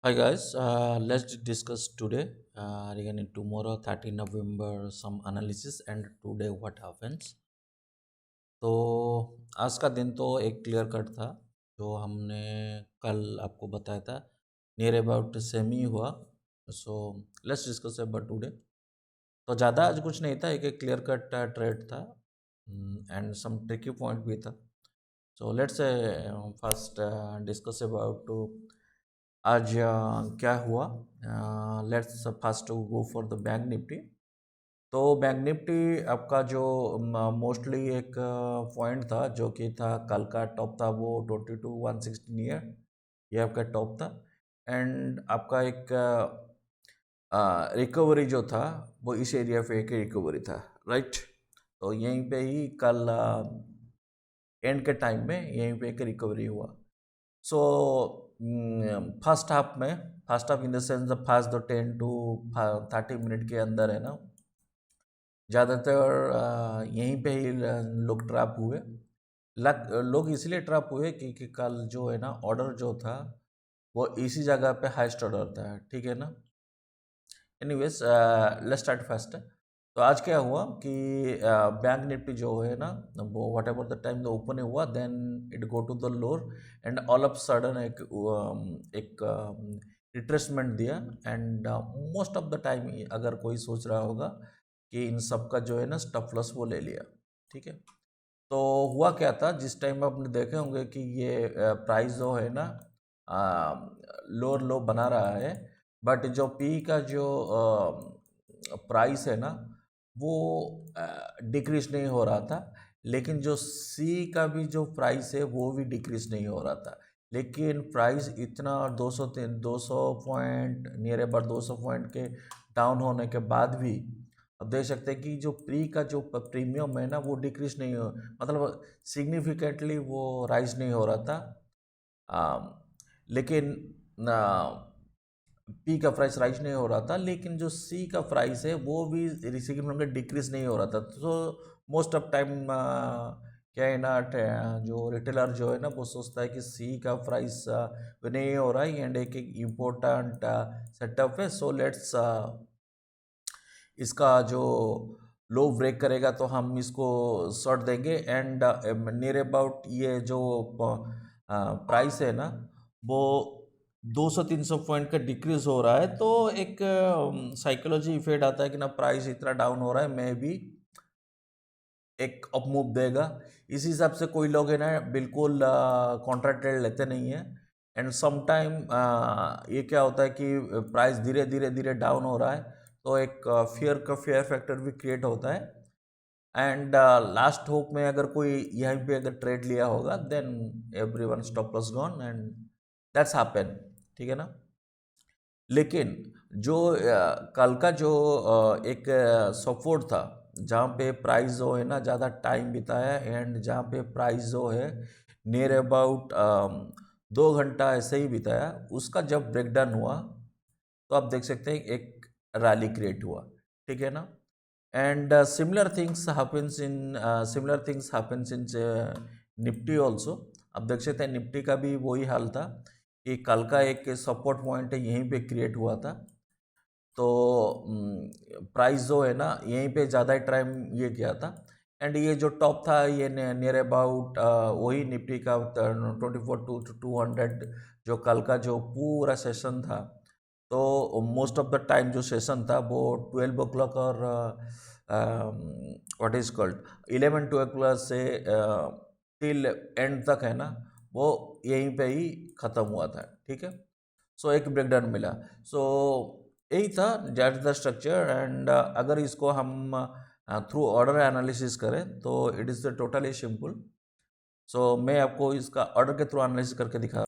Hi guys, let's discuss today regarding tomorrow 13 November some analysis and today what happens. तो आज का दिन तो एक क्लियर कट था जो हमने कल आपको बताया था नियर अबाउट सेम ही हुआ. So let's discuss about today. तो ज़्यादा आज कुछ नहीं था, एक क्लियर कट ट्रेड था एंड सम ट्रिकी पॉइंट भी था. So let's first discuss about आज क्या हुआ. Let's first go for the bank Nifty. तो बैंक निफ्टी आपका जो मोस्टली एक पॉइंट था जो कि था कल का टॉप था वो 22,160 नियर, ये आपका टॉप था. एंड आपका एक रिकवरी जो था वो इस एरिया पे एक रिकवरी था, राइट. तो यहीं पे ही कल एंड के टाइम में यहीं पे एक रिकवरी हुआ. So first half in the sense the first the 10 to 30 minute के अंदर है ना, ज़्यादातर यहीं पे ही लोग ट्रैप हुए. लोग इसलिए ट्रैप हुए क्योंकि कल जो है ना ऑर्डर जो था वो इसी जगह पे हाईएस्ट ऑर्डर था, ठीक है ना. Anyways let's start first. तो आज क्या हुआ कि बैंक निफ्टी जो है ना वो whatever the time the open हुआ then it go to the lower and all of sudden एक रिट्रेसमेंट दिया. And most of the time अगर कोई सोच रहा होगा कि इन सब का जो है ना स्टॉप लॉस वो ले लिया, ठीक है. तो हुआ क्या था जिस टाइम आपने देखे होंगे कि ये प्राइस जो है ना लोअर लो बना रहा है, बट जो पी का जो प्राइस है ना वो डिक्रीज नहीं हो रहा था. लेकिन जो सी का भी जो प्राइस है वो भी डिक्रीज नहीं हो रहा था. लेकिन प्राइस इतना 200 पॉइंट नियर अबाउट 200 पॉइंट के डाउन होने के बाद भी अब देख सकते हैं कि जो प्री का जो प्रीमियम है ना वो डिक्रीज नहीं हो, मतलब सिग्निफिकेंटली वो राइज नहीं हो रहा था. लेकिन पी का प्राइस राइज नहीं हो रहा था, लेकिन जो सी का प्राइस है वो भी सिग्निफिकेंटली डिक्रीज नहीं हो रहा था. तो मोस्ट ऑफ टाइम क्या है ना जो रिटेलर जो है ना वो सोचता है कि सी का प्राइस नहीं हो रहा है एंड एक इम्पोर्टेंट सेटअप है. सो लेट्स इसका जो लो ब्रेक करेगा तो हम इसको शॉर्ट देंगे. एंड नियर अबाउट ये जो प्राइस है ना वो 200-300 पॉइंट का डिक्रीज हो रहा है, तो एक साइकोलॉजी इफेक्ट आता है कि ना प्राइस इतना डाउन हो रहा है, मैं भी एक अप मूव देगा. इसी हिसाब से कोई लोग है ना बिल्कुल कॉन्ट्रा ट्रेड लेते नहीं है. एंड सम टाइम ये क्या होता है कि प्राइस धीरे धीरे धीरे डाउन हो रहा है तो एक फेयर फैक्टर भी क्रिएट होता है. एंड लास्ट होप में अगर कोई यहीं पे अगर ट्रेड लिया होगा then every one stop loss gone and that's happen, ठीक है ना. लेकिन जो कल का जो एक सपोर्ट था जहाँ पे प्राइस जो है ना ज़्यादा टाइम बिताया एंड जहाँ पे प्राइस जो है नियर अबाउट 2 घंटा ऐसे ही बिताया, उसका जब ब्रेकडाउन हुआ तो आप देख सकते हैं एक रैली क्रिएट हुआ, ठीक है ना. And similar things happens in Nifty also. अब देख सकते हैं निफ्टी का भी वही हाल था कि कल का एक सपोर्ट पॉइंट यहीं पे क्रिएट हुआ था. तो प्राइस जो है ना यहीं पे ज़्यादा टाइम ये किया था. एंड ये जो टॉप था ये नियर अबाउट वही निफ्टी का 24 to 200 जो कल का जो पूरा सेशन था. तो मोस्ट ऑफ द टाइम जो सेशन था वो 12 o'clock और व्हाट इज कॉल्ड 11-12 से टिल एंड तक है ना वो यहीं पे ही ख़त्म हुआ था, ठीक है. सो एक ब्रेकडाउन मिला. सो यही था दैट द स्ट्रक्चर. एंड अगर इसको हम थ्रू ऑर्डर एनालिसिस करें तो it is the totally simple. So मैं आपको इसका ऑर्डर के थ्रू एनालिसिस करके दिखा.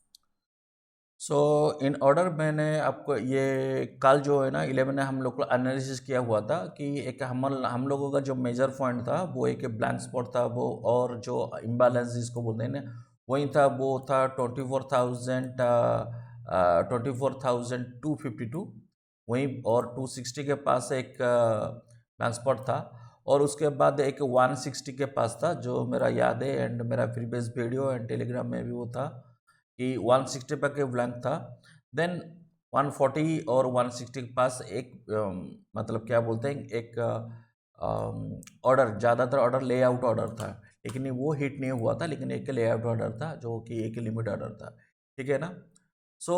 सो इन ऑर्डर मैंने आपको ये कल जो है ना 11 में हम लोग को एनालिसिस किया हुआ था कि एक हम लोगों का जो मेजर पॉइंट था वो एक ब्लैंक स्पॉट था वो, और जो इम्बैलेंस जिसको बोलते हैं ना वही था, वो था 24,252 वहीं, और 260 के पास एक ब्लैंक स्पॉट था. और उसके बाद एक 160 के पास था जो मेरा याद है एंड मेरा प्रीवियस वीडियो एंड टेलीग्राम में भी वो था कि 160 पे के ब्लैंक था. देन 140 और 160 के पास एक मतलब क्या बोलते हैं, एक ऑर्डर, ज़्यादातर ऑर्डर लेआउट ऑर्डर था, लेकिन वो हिट नहीं हुआ था, लेकिन एक लेआउट ऑर्डर था जो कि एक लिमिट ऑर्डर था, ठीक है ना। सो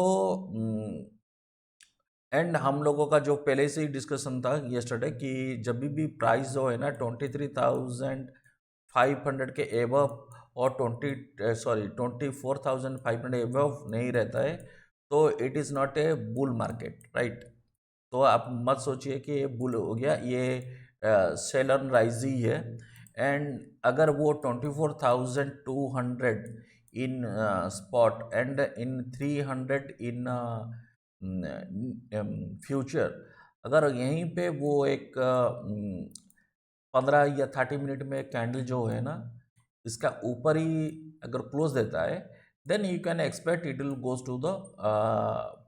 एंड हम लोगों का जो पहले से ही डिस्कशन था येस्टरडे कि जब भी प्राइस जो है ना 23,500 के एबव और 24,500 एबव नहीं रहता है तो it is not a bull market, right. तो आप मत सोचिए कि ये बुल हो गया, ये सेल ऑन राइज ही है। एंड अगर वो 24,200 इन spot and in 300 in future, अगर यहीं पे वो एक 15 या 30 मिनट में कैंडल जो है ना इसका ऊपर ही अगर क्लोज देता है, then you can expect it will goes to the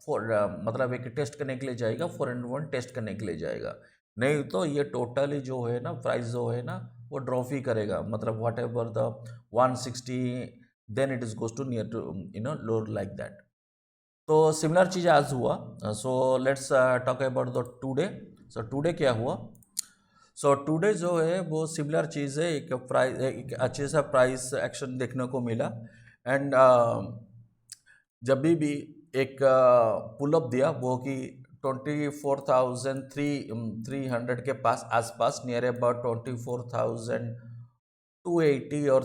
for, मतलब एक टेस्ट करने के लिए जाएगा, 4-1 टेस्ट करने के लिए जाएगा। नहीं तो ये टोटली जो है ना प्राइस जो है ना वो ड्रॉप ही करेगा, मतलब whatever the 160, then it is goes to near to lower like that. तो सिमिलर चीज़ आज हुआ। So let's talk about the today. So today क्या हुआ? सो टुडे जो है वो सिमिलर चीज़ है, एक प्राइस, एक अच्छे सा प्राइस एक्शन देखने को मिला। एंड जब भी एक पुलअप दिया वो कि 24,300 के पास आसपास, नियर अबाउट 24,280 और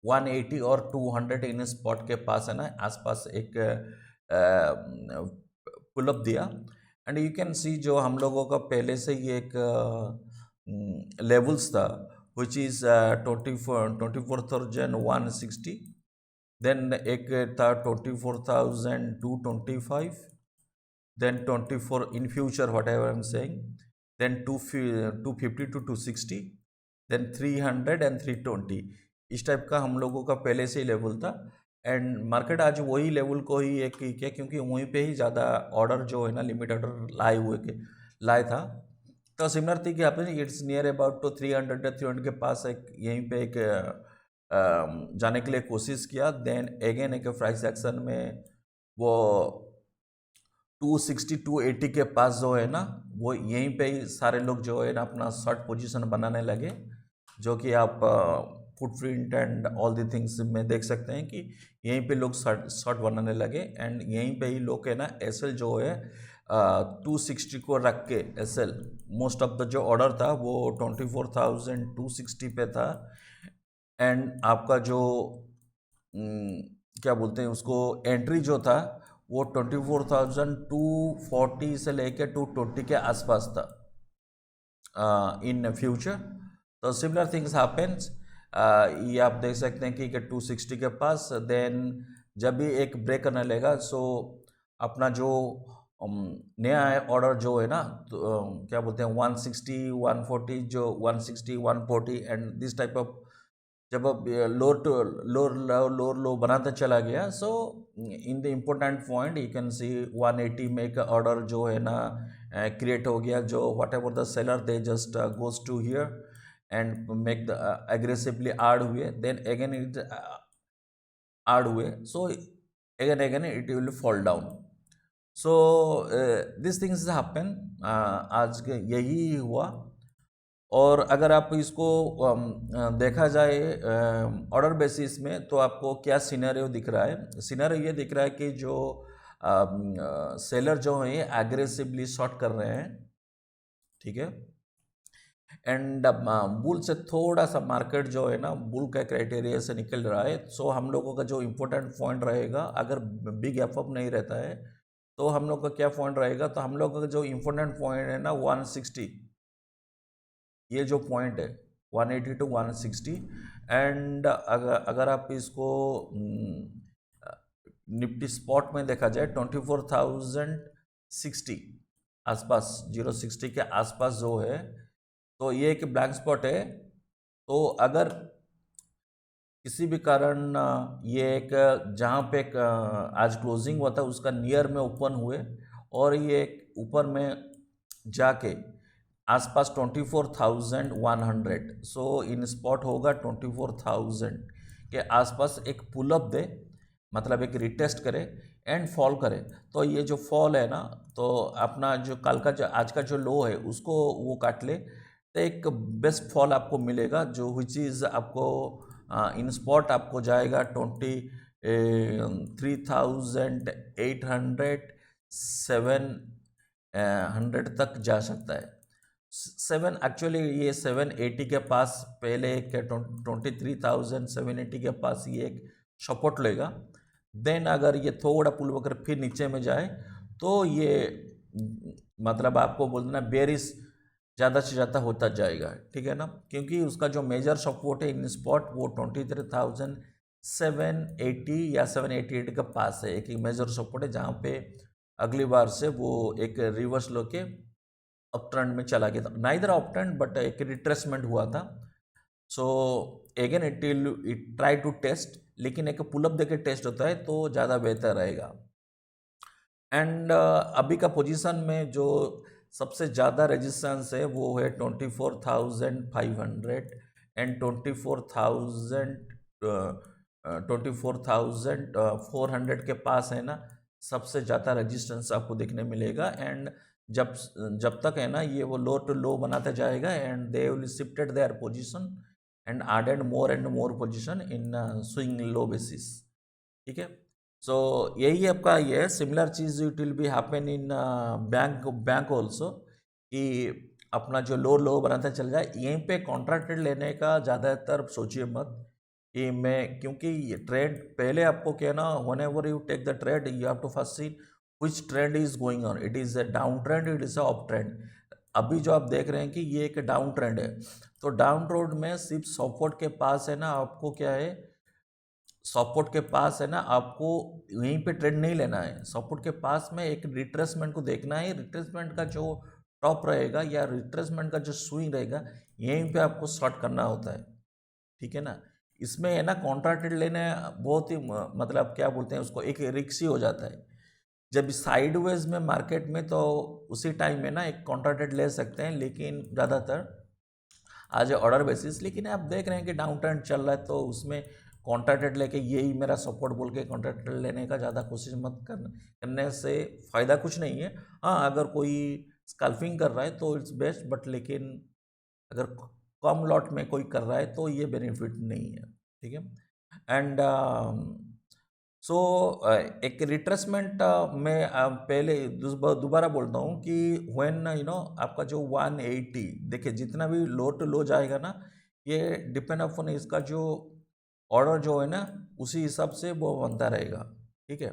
180 और 200 इन स्पॉट के पास है ना आसपास एक पुलअप दिया। एंड यू कैन सी जो हम लोगों का पहले से ही एक लेवल्स था विच इज़ 24,160, देन एक था 24,225, then 24 in future whatever I'm saying, then 250 to 260, then 300 and 320, इस टाइप का हम लोगों का पहले से ही लेवल था। एंड मार्केट आज वही लेवल को ही एक किया क्योंकि वहीं पे ही ज़्यादा ऑर्डर जो है ना लिमिट ऑर्डर लाए था। तो सिमिलर थी कि आपने इट्स नियर अबाउट टू 300 या 300 के पास एक यहीं पे एक जाने के लिए कोशिश किया। देन अगेन एक प्राइस एक्शन में वो 260 280 के पास जो है ना वो यहीं पे ही सारे लोग जो है ना अपना शॉर्ट पोजीशन बनाने लगे, जो कि आप footprint and all the things में देख सकते हैं कि यहीं पे लोग शॉर्ट बनाने लगे। एंड यहीं पे ही लोग है ना एसएल जो है 260 को रख के, एसएल मोस्ट ऑफ द जो ऑर्डर था वो 24,260 पे था। एंड आपका जो क्या बोलते हैं उसको, एंट्री जो था वो 24,240 से लेके 220 के आसपास था इन फ्यूचर। तो सिमिलर थिंग्स हैपेंस, ये आप देख सकते हैं कि 260 के पास, देन जब भी एक ब्रेक करने लेगा सो अपना जो नया ऑर्डर जो है ना तो, क्या बोलते हैं 160 140, जो 160 140 एंड दिस टाइप ऑफ जब अब लोअर लो बनाता चला गया, so in the important point you can see 180 में एक ऑर्डर जो है ना क्रिएट हो गया, जो whatever the seller they just goes to here and make the aggressively आड हुए, देन अगेन इट आड हुए, so again it will fall down. So this things happen, आज यही हुआ। और अगर आप इसको देखा जाए ऑर्डर बेसिस में तो आपको क्या सिनेरियो दिख रहा है? सिनेरियो ये दिख रहा है कि जो सेलर जो हैं ये एग्रेसिवली शॉर्ट कर रहे हैं, ठीक है। एंड बुल से थोड़ा सा मार्केट जो है ना बुल का क्राइटेरिया से निकल रहा है। सो हम लोगों का जो इम्पोर्टेंट पॉइंट रहेगा, अगर बिग एफ अप नहीं रहता है तो हम लोग का क्या पॉइंट रहेगा? तो हम लोग का जो इम्पोर्टेंट पॉइंट है ना 160, ये जो पॉइंट है 180 टू 160। एंड अगर आप इसको निफ्टी स्पॉट में देखा जाए 24,060 आसपास, 060 के आसपास जो है, तो ये एक ब्लैंक स्पॉट है। तो अगर किसी भी कारण ये एक जहाँ पे आज क्लोजिंग हुआ था उसका नियर में ओपन हुए और ये ऊपर में जाके आसपास 24,100, सो इन स्पॉट होगा 24,000 के आसपास एक पुलअप दे, मतलब एक रिटेस्ट करे। एंड फॉल करे, तो ये जो फॉल है ना, तो अपना जो कल का जो आज का जो लो है उसको वो काट ले, तो एक बेस्ट फॉल आपको मिलेगा जो विच इज़ आपको इन स्पॉट आपको जाएगा 23,800 700 तक जा सकता है। 7 एक्चुअली ये 780 के पास पहले एक 23,780 के पास ये एक सपोर्ट लेगा। देन अगर ये थोड़ा पुल होकर फिर नीचे में जाए तो ये मतलब आपको बोलना बेरिस ज़्यादा से ज़्यादा होता जाएगा, ठीक है ना, क्योंकि उसका जो मेजर सपोर्ट है इन स्पॉट वो 23,780 या 788 के पास है। एक मेजर सपोर्ट है जहाँ पे अगली बार से वो एक रिवर्स लो के अप ट्रेंड में चला गया था, नाइदर अप ट्रेंड बट एक रिट्रेसमेंट हुआ था। So again it try to test, लेकिन एक पुलअप देके टेस्ट होता है तो ज़्यादा बेहतर रहेगा। एंड अभी का पोजीशन में जो सबसे ज़्यादा रेजिस्टेंस है वो है 24,500 एंड 24,400 के पास है ना, सबसे ज़्यादा रेजिस्टेंस आपको देखने मिलेगा। एंड जब जब तक है ना ये वो लो टू लो बनाते जाएगा and they will shifted their position and and more position in swing low basis, ठीक है। सो यही आपका ये है similar cheese it will be happen in bank also, कि अपना जो लो बनाता चल जाए। यहीं पे कॉन्ट्रैक्टेड लेने का ज़्यादातर सोचिए मत कि मैं, क्योंकि ये ट्रेड पहले आपको क्या ना, whenever you take the trade you have to first see which trend is going on, it is a down trend, it is a up trend. अभी जो आप देख रहे हैं कि ये एक डाउन ट्रेंड है, तो डाउन ट्रेंड में सिर्फ सपोर्ट के पास है ना आपको क्या है, सपोर्ट के पास है ना आपको यहीं पे ट्रेड नहीं लेना है। सपोर्ट के पास में एक रिट्रेसमेंट को देखना है, रिट्रेसमेंट का जो टॉप रहेगा या रिट्रेसमेंट का जो स्विंग रहेगा यहीं पे आपको शॉर्ट करना होता है, ठीक है ना। इसमें है ना कॉन्ट्रैक्टेड लेने बहुत ही मतलब क्या बोलते हैं उसको, एक रिक्सी हो जाता है। जब साइडवेज में मार्केट में तो उसी टाइम में ना एक कॉन्ट्रैक्टेड ले सकते हैं, लेकिन ज़्यादातर आज ऑर्डर बेसिस। लेकिन आप देख रहे हैं कि डाउन ट्रेंड चल रहा है तो उसमें कॉन्ट्रैक्टेड लेके यही मेरा सपोर्ट बोल के कॉन्ट्रैक्टेड लेने का ज़्यादा कोशिश मत करने से फ़ायदा कुछ नहीं है। हाँ, अगर कोई स्कल्फिंग कर रहा है तो इट्स बेस्ट, बट लेकिन अगर कम लॉट में कोई कर रहा है तो ये बेनिफिट नहीं है, ठीक है। एंड सो एक रिट्रेसमेंट में पहले दोबारा बोलता हूँ कि व्हेन यू नो आपका जो 180 देखिए जितना भी लो टू लो जाएगा ना, ये डिपेंड अपॉन इसका जो ऑर्डर जो है ना उसी हिसाब से वो बनता रहेगा, ठीक है।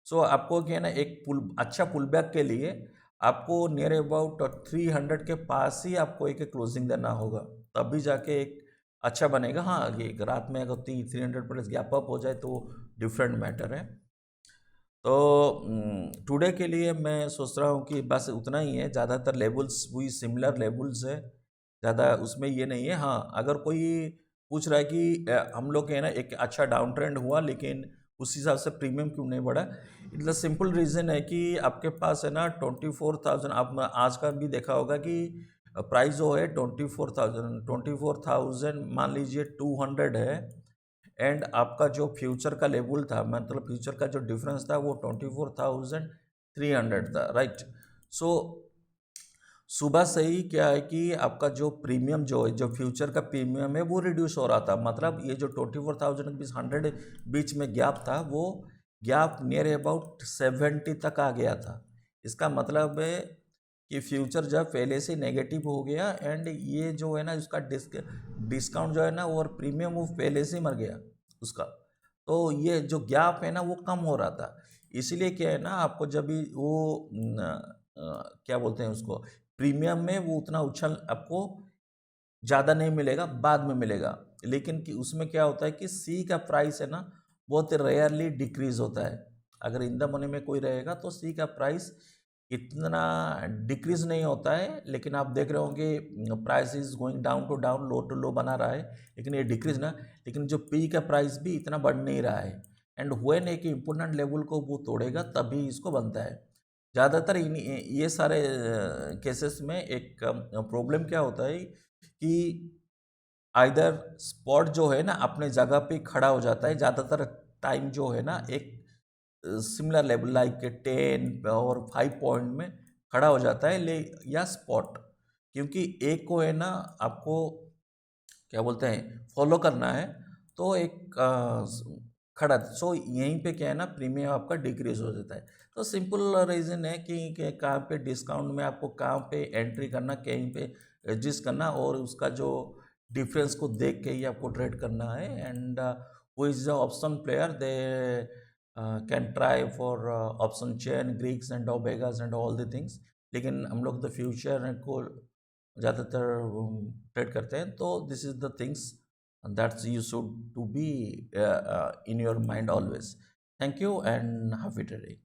सो आपको क्या है ना एक अच्छा पुल बैक के लिए आपको नियर अबाउट 300 के पास ही आपको एक क्लोजिंग देना होगा, तभी जाके एक अच्छा बनेगा। हाँ, ये एक रात में अगर 300 प्लस गैप अप हो जाए तो डिफरेंट मैटर है। तो टुडे के लिए मैं सोच रहा हूँ कि बस उतना ही है, ज़्यादातर लेवल्स वही सिमिलर लेवल्स है, ज़्यादा उसमें ये नहीं है। हाँ, अगर कोई पूछ रहा है कि हम लोग के है ना एक अच्छा डाउन ट्रेंड हुआ लेकिन उस हिसाब से प्रीमियम क्यों नहीं बढ़ा, इतना सिंपल रीज़न है कि आपके पास है ना 24,000, आप आज का भी देखा होगा कि प्राइस जो है 24,000 मान लीजिए 200 है, एंड आपका जो फ्यूचर का लेवल था, मतलब फ्यूचर का जो डिफरेंस था वो 24,300 था, राइट। सो सुबह से ही क्या है कि आपका जो प्रीमियम जो है, जो फ्यूचर का प्रीमियम है वो रिड्यूस हो रहा था, मतलब ये जो 24,000 के बीच 100 बीच में गैप था वो गैप नियर अबाउट 70 तक आ गया था। इसका मतलब है कि फ्यूचर जब पहले से नेगेटिव हो गया एंड ये जो है ना उसका डिस्काउंट जो है ना और प्रीमियम वो पहले से मर गया उसका, तो ये जो गैप है ना वो कम हो रहा था। इसीलिए क्या है ना आपको जब भी वो क्या बोलते हैं उसको, प्रीमियम में वो उतना उछल आपको ज़्यादा नहीं मिलेगा, बाद में मिलेगा। लेकिन कि उसमें क्या होता है कि सी का प्राइस है ना बहुत रेयरली डिक्रीज होता है। अगर इन द मनी में कोई रहेगा तो सी का प्राइस इतना डिक्रीज नहीं होता है, लेकिन आप देख रहे होंगे price is going down to down, low to low बना रहा है, लेकिन ये डिक्रीज ना, लेकिन जो पी का प्राइस भी इतना बढ़ नहीं रहा है। एंड व्हेन एक इम्पोर्टेंट लेवल को वो तोड़ेगा तभी इसको बनता है। ज़्यादातर ये सारे केसेस में एक प्रॉब्लम क्या होता है कि आइदर स्पॉट जो है ना अपने जगह पे खड़ा हो जाता है ज़्यादातर टाइम जो है ना, एक सिमिलर लेवल लाइक 10 और 5 पॉइंट में खड़ा हो जाता है ले या स्पॉट, क्योंकि एक को है ना आपको क्या बोलते हैं फॉलो करना है, तो एक खड़ा, सो यहीं पे क्या है ना प्रीमियम आपका डिक्रीज हो जाता है। तो सिंपल रीज़न है कि कहाँ पे डिस्काउंट में आपको कहाँ पे एंट्री करना, कहीं पे एडजस्ट करना, और उसका जो डिफरेंस को देख के ही आपको ट्रेड करना है। And who is the option player they can try for option chain greeks and omegas and all the things, लेकिन हम लोग द फ्यूचर को ज़्यादातर ट्रेड करते हैं। तो this is the things that's you should to be in your mind always. Thank you and happy trading.